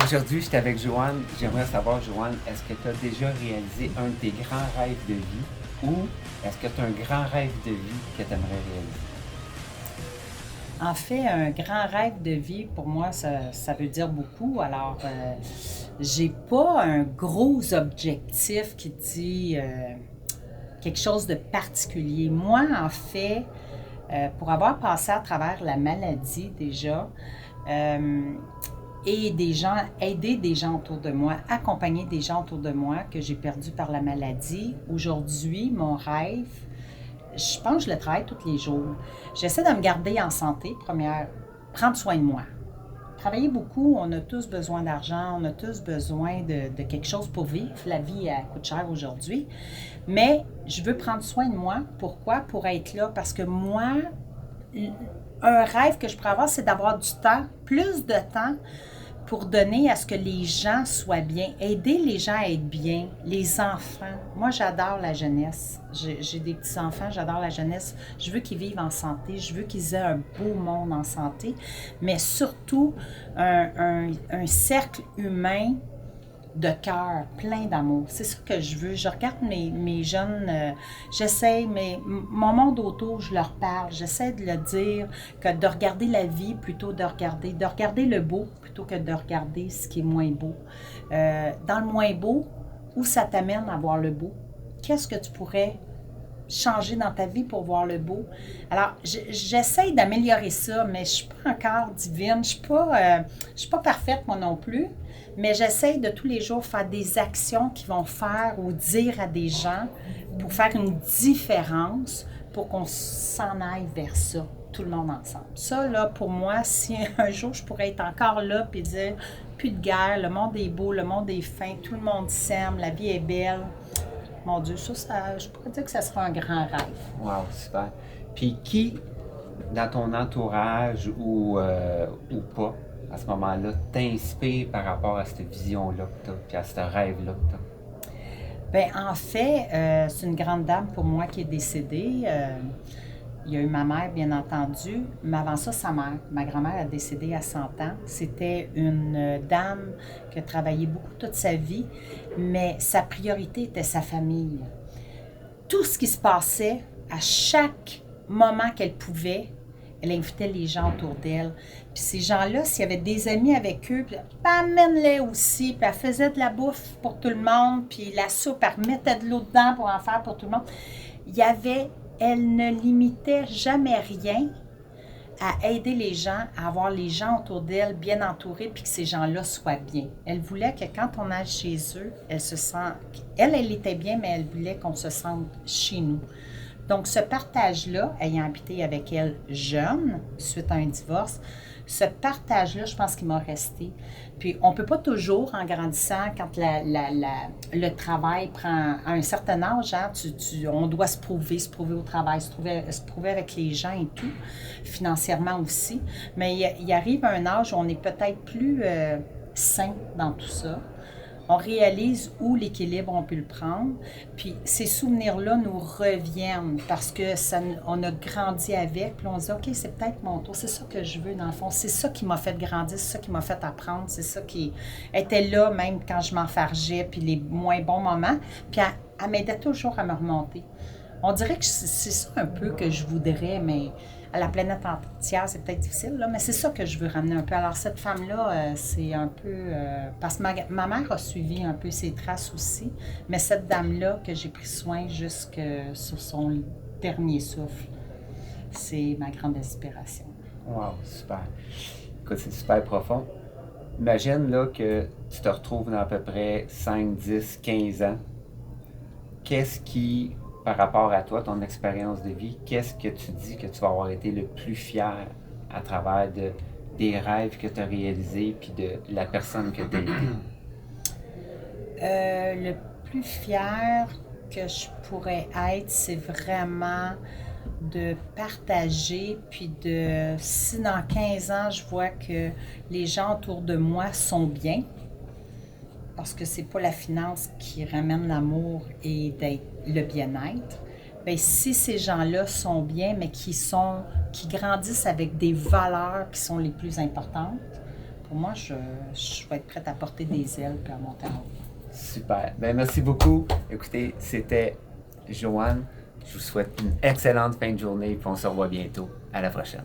Aujourd'hui, je suis avec Joanne. J'aimerais savoir, Joanne, est-ce que tu as déjà réalisé un de tes grands rêves de vie ou est-ce que tu as un grand rêve de vie que tu aimerais réaliser? En fait, un grand rêve de vie, pour moi, ça veut dire beaucoup. Alors, j'ai pas un gros objectif qui dit quelque chose de particulier. Moi, en fait, pour avoir passé à travers la maladie déjà, euh, et des gens, aider des gens autour de moi, accompagner des gens autour de moi que j'ai perdus par la maladie, aujourd'hui, mon rêve, je pense que je le travaille tous les jours. J'essaie de me garder en santé, première, prendre soin de moi. Travailler beaucoup, on a tous besoin d'argent, on a tous besoin de quelque chose pour vivre. La vie, elle coûte cher aujourd'hui. Mais je veux prendre soin de moi. Pourquoi? Pour être là. Parce que moi, un rêve que je pourrais avoir, c'est d'avoir du temps, plus de temps pour donner à ce que les gens soient bien, aider les gens à être bien, les enfants. Moi, j'adore la jeunesse. J'ai des petits-enfants, j'adore la jeunesse. Je veux qu'ils vivent en santé, je veux qu'ils aient un beau monde en santé, mais surtout un cercle humain de cœur, plein d'amour. C'est ça que je veux. Je regarde mes jeunes, j'essaie, mon monde autour, je leur parle. J'essaie de le dire, que de regarder la vie plutôt de regarder le beau plutôt que de regarder ce qui est moins beau. Dans le moins beau, où ça t'amène à voir le beau? Qu'est-ce que tu pourrais changer dans ta vie pour voir le beau? Alors, j'essaie d'améliorer ça, mais je suis pas encore divine. Je suis pas parfaite, moi non plus. Mais j'essaie de tous les jours faire des actions qui vont faire ou dire à des gens pour faire une différence, pour qu'on s'en aille vers ça, tout le monde ensemble. Ça, là, pour moi, si un jour je pourrais être encore là et dire plus de guerre, le monde est beau, le monde est fin, tout le monde s'aime, la vie est belle, mon Dieu, je pourrais dire que ça sera un grand rêve. Wow, super. Puis qui, dans ton entourage ou pas, à ce moment-là, t'inspire par rapport à cette vision-là que tu as, puis à ce rêve-là que tu as? Ben, en fait, c'est une grande dame pour moi qui est décédée. Il y a eu ma mère, bien entendu, mais avant ça, sa mère. Ma grand-mère a décédé à 100 ans. C'était une dame qui a travaillé beaucoup toute sa vie, mais sa priorité était sa famille. Tout ce qui se passait, à chaque moment qu'elle pouvait, elle invitait les gens autour d'elle. Puis ces gens-là, s'il y avait des amis avec eux, puis amène-les aussi, puis elle faisait de la bouffe pour tout le monde, puis la soupe, elle remettait de l'eau dedans pour en faire pour tout le monde. Il y avait, elle ne limitait jamais rien à aider les gens, à avoir les gens autour d'elle bien entourés, puis que ces gens-là soient bien. Elle voulait que quand on aille chez eux, elle se sent... Elle était bien, mais elle voulait qu'on se sente chez nous. Donc, ce partage-là, ayant habité avec elle jeune, suite à un divorce, ce partage-là, je pense qu'il m'a resté. Puis, on ne peut pas toujours, en grandissant, quand le travail prend à un certain âge, hein, on doit se prouver au travail, se prouver avec les gens et tout, financièrement aussi. Mais il arrive un âge où on est peut-être plus sain dans tout ça. On réalise où l'équilibre on peut le prendre. Puis ces souvenirs-là nous reviennent parce que on a grandi avec. Puis on se dit, OK, c'est peut-être mon tour. C'est ça que je veux dans le fond. C'est ça qui m'a fait grandir. C'est ça qui m'a fait apprendre. C'est ça qui était là même quand je m'enfargeais. Puis les moins bons moments. Puis elle m'aidait toujours à me remonter. On dirait que c'est ça un peu que je voudrais, mais à la planète entière, c'est peut-être difficile, là, mais c'est ça que je veux ramener un peu. Alors, cette femme-là, c'est un peu... parce que ma mère a suivi un peu ses traces aussi, mais cette dame-là, que j'ai pris soin jusque sur son dernier souffle, c'est ma grande inspiration. Wow, super. Écoute, c'est super profond. Imagine là que tu te retrouves dans à peu près 5, 10, 15 ans. Qu'est-ce qui, par rapport à toi, ton expérience de vie, qu'est-ce que tu dis que tu vas avoir été le plus fier à travers des rêves que tu as réalisés puis de la personne que tu as été? Le plus fier que je pourrais être, c'est vraiment de partager, puis de si dans 15 ans, je vois que les gens autour de moi sont bien, parce que c'est pas la finance qui ramène l'amour et le bien-être. Ben, si ces gens-là sont bien, mais qui grandissent avec des valeurs qui sont les plus importantes, pour moi, je vais être prête à porter des ailes puis à monter en haut. Super. Ben, merci beaucoup. Écoutez, c'était Joanne. Je vous souhaite une excellente fin de journée et on se revoit bientôt. À la prochaine.